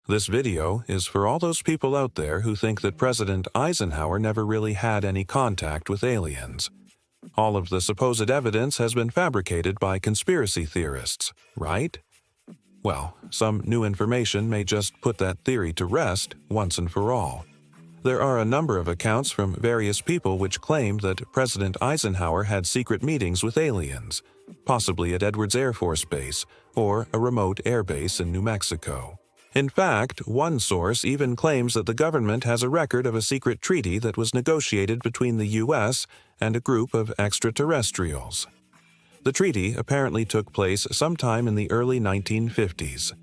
This video is for all those people out there who think that President Eisenhower never really had any contact with aliens. All of the supposed evidence has been fabricated by conspiracy theorists, right? Well, some new information may just put that theory to rest once and for all. There are a number of accounts from various people which claim that President Eisenhower had secret meetings with aliens, possibly at Edwards Air Force Base or a remote air base in New Mexico. In fact, one source even claims that the government has a record of a secret treaty that was negotiated between the U.S. and a group of extraterrestrials. The treaty apparently took place sometime in the early 1950s.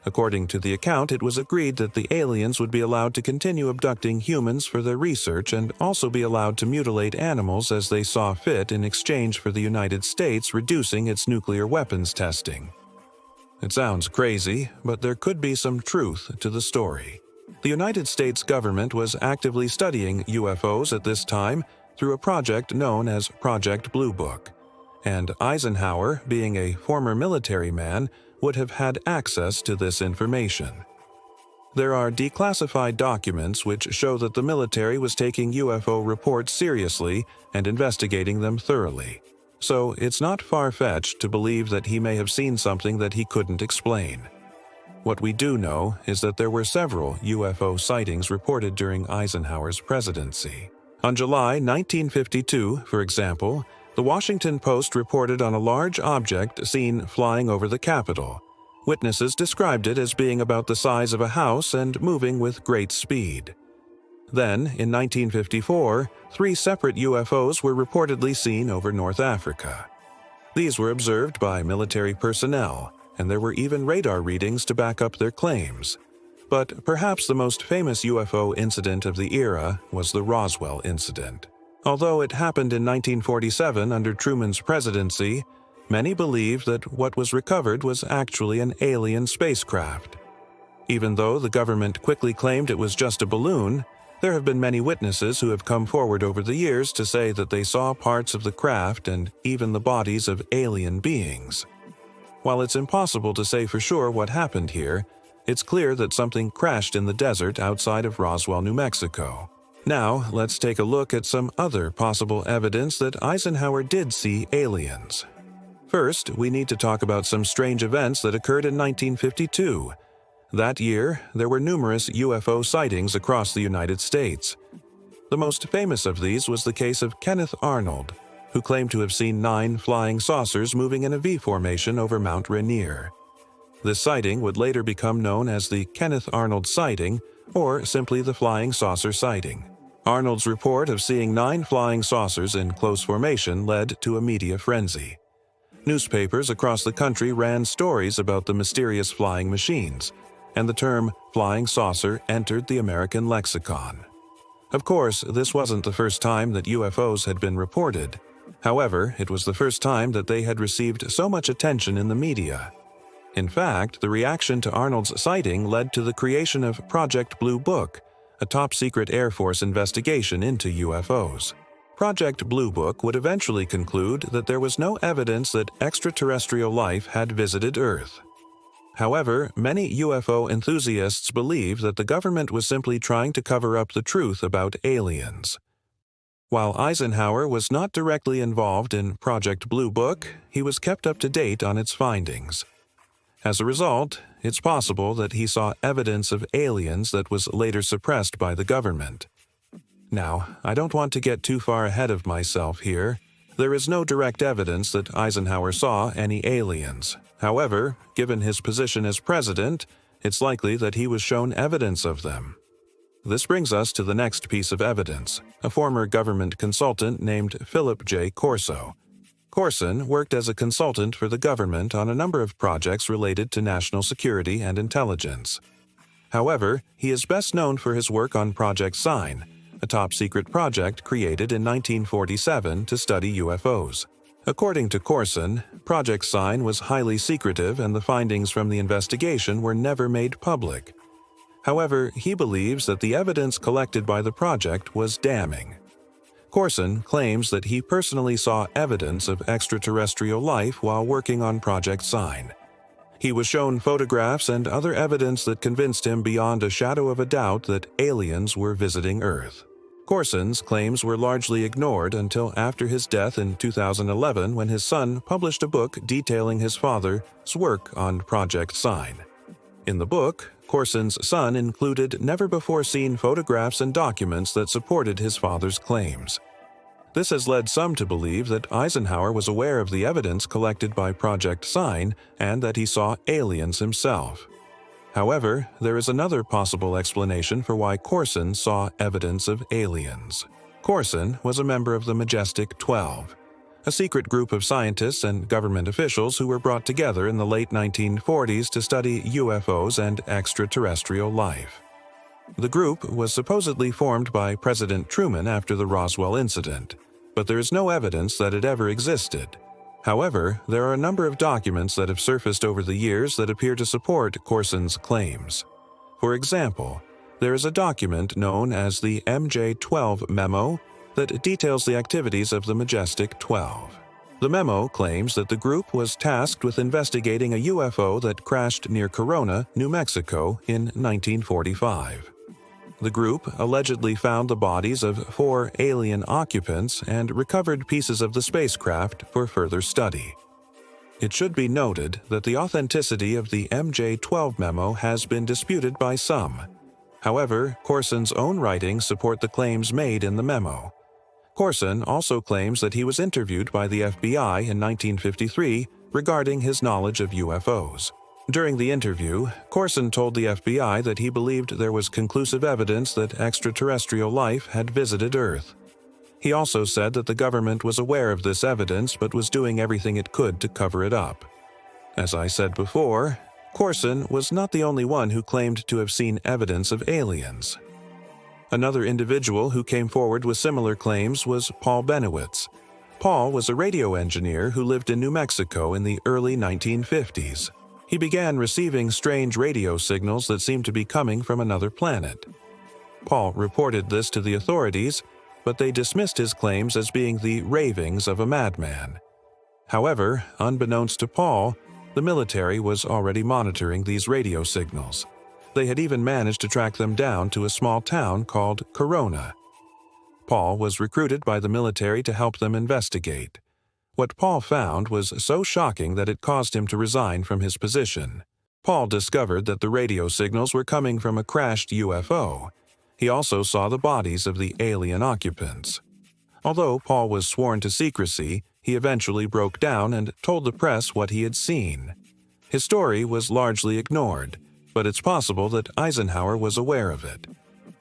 According to the account, it was agreed that the aliens would be allowed to continue abducting humans for their research and also be allowed to mutilate animals as they saw fit in exchange for the United States reducing its nuclear weapons testing. It sounds crazy, but there could be some truth to the story. The United States government was actively studying UFOs at this time through a project known as Project Blue Book, and Eisenhower, being a former military man, would have had access to this information. There are declassified documents which show that the military was taking UFO reports seriously and investigating them thoroughly. So it's not far-fetched to believe that he may have seen something that he couldn't explain. What we do know is that there were several UFO sightings reported during Eisenhower's presidency. On July 1952, for example, the Washington Post reported on a large object seen flying over the Capitol. Witnesses described it as being about the size of a house and moving with great speed. Then, in 1954, 3 separate UFOs were reportedly seen over North Africa. These were observed by military personnel, and there were even radar readings to back up their claims. But perhaps the most famous UFO incident of the era was the Roswell incident. Although it happened in 1947 under Truman's presidency, many believe that what was recovered was actually an alien spacecraft. Even though the government quickly claimed it was just a balloon, there have been many witnesses who have come forward over the years to say that they saw parts of the craft and even the bodies of alien beings. While it's impossible to say for sure what happened here, it's clear that something crashed in the desert outside of Roswell, New Mexico. Now, let's take a look at some other possible evidence that Eisenhower did see aliens. First, we need to talk about some strange events that occurred in 1952. That year, there were numerous UFO sightings across the United States. The most famous of these was the case of Kenneth Arnold, who claimed to have seen 9 flying saucers moving in a V formation over Mount Rainier. This sighting would later become known as the Kenneth Arnold sighting, or simply the flying saucer sighting. Arnold's report of seeing 9 flying saucers in close formation led to a media frenzy. Newspapers across the country ran stories about the mysterious flying machines, and the term flying saucer entered the American lexicon. Of course, this wasn't the first time that UFOs had been reported. However, it was the first time that they had received so much attention in the media. In fact, the reaction to Arnold's sighting led to the creation of Project Blue Book, a top-secret Air Force investigation into UFOs. Project Blue Book would eventually conclude that there was no evidence that extraterrestrial life had visited Earth. However, many UFO enthusiasts believe that the government was simply trying to cover up the truth about aliens. While Eisenhower was not directly involved in Project Blue Book, he was kept up to date on its findings. As a result, it's possible that he saw evidence of aliens that was later suppressed by the government. Now, I don't want to get too far ahead of myself here. There is no direct evidence that Eisenhower saw any aliens. However, given his position as president, it's likely that he was shown evidence of them. This brings us to the next piece of evidence, a former government consultant named Philip J. Corso. Corson worked as a consultant for the government on a number of projects related to national security and intelligence. However, he is best known for his work on Project Sign, a top-secret project created in 1947 to study UFOs. According to Corson, Project Sign was highly secretive and the findings from the investigation were never made public. However, he believes that the evidence collected by the project was damning. Corson claims that he personally saw evidence of extraterrestrial life while working on Project Sign. He was shown photographs and other evidence that convinced him beyond a shadow of a doubt that aliens were visiting Earth. Corson's claims were largely ignored until after his death in 2011, when his son published a book detailing his father's work on Project Sign. In the book, Corson's son included never-before-seen photographs and documents that supported his father's claims. This has led some to believe that Eisenhower was aware of the evidence collected by Project Sign and that he saw aliens himself. However, there is another possible explanation for why Corson saw evidence of aliens. Corson was a member of the Majestic 12, a secret group of scientists and government officials who were brought together in the late 1940s to study UFOs and extraterrestrial life. The group was supposedly formed by President Truman after the Roswell incident, but there is no evidence that it ever existed. However, there are a number of documents that have surfaced over the years that appear to support Corson's claims. For example, there is a document known as the MJ-12 memo that details the activities of the Majestic 12. The memo claims that the group was tasked with investigating a UFO that crashed near Corona, New Mexico in 1945. The group allegedly found the bodies of 4 alien occupants and recovered pieces of the spacecraft for further study. It should be noted that the authenticity of the MJ-12 memo has been disputed by some. However, Corson's own writings support the claims made in the memo. Corson also claims that he was interviewed by the FBI in 1953 regarding his knowledge of UFOs. During the interview, Corson told the FBI that he believed there was conclusive evidence that extraterrestrial life had visited Earth. He also said that the government was aware of this evidence but was doing everything it could to cover it up. As I said before, Corson was not the only one who claimed to have seen evidence of aliens. Another individual who came forward with similar claims was Paul Benowitz. Paul was a radio engineer who lived in New Mexico in the early 1950s. He began receiving strange radio signals that seemed to be coming from another planet. Paul reported this to the authorities, but they dismissed his claims as being the ravings of a madman. However, unbeknownst to Paul, the military was already monitoring these radio signals. They had even managed to track them down to a small town called Corona. Paul was recruited by the military to help them investigate. What Paul found was so shocking that it caused him to resign from his position. Paul discovered that the radio signals were coming from a crashed UFO. He also saw the bodies of the alien occupants. Although Paul was sworn to secrecy, he eventually broke down and told the press what he had seen. His story was largely ignored, but it's possible that Eisenhower was aware of it.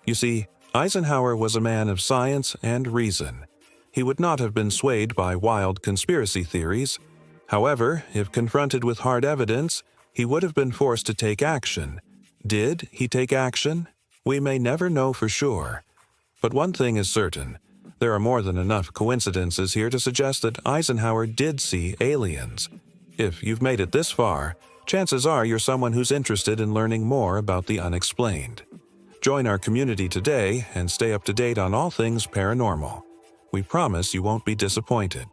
You see, Eisenhower was a man of science and reason. He would not have been swayed by wild conspiracy theories. However, if confronted with hard evidence, he would have been forced to take action. Did he take action? We may never know for sure. But one thing is certain. There are more than enough coincidences here to suggest that Eisenhower did see aliens. If you've made it this far, chances are you're someone who's interested in learning more about the unexplained. Join our community today and stay up to date on all things paranormal. We promise you won't be disappointed.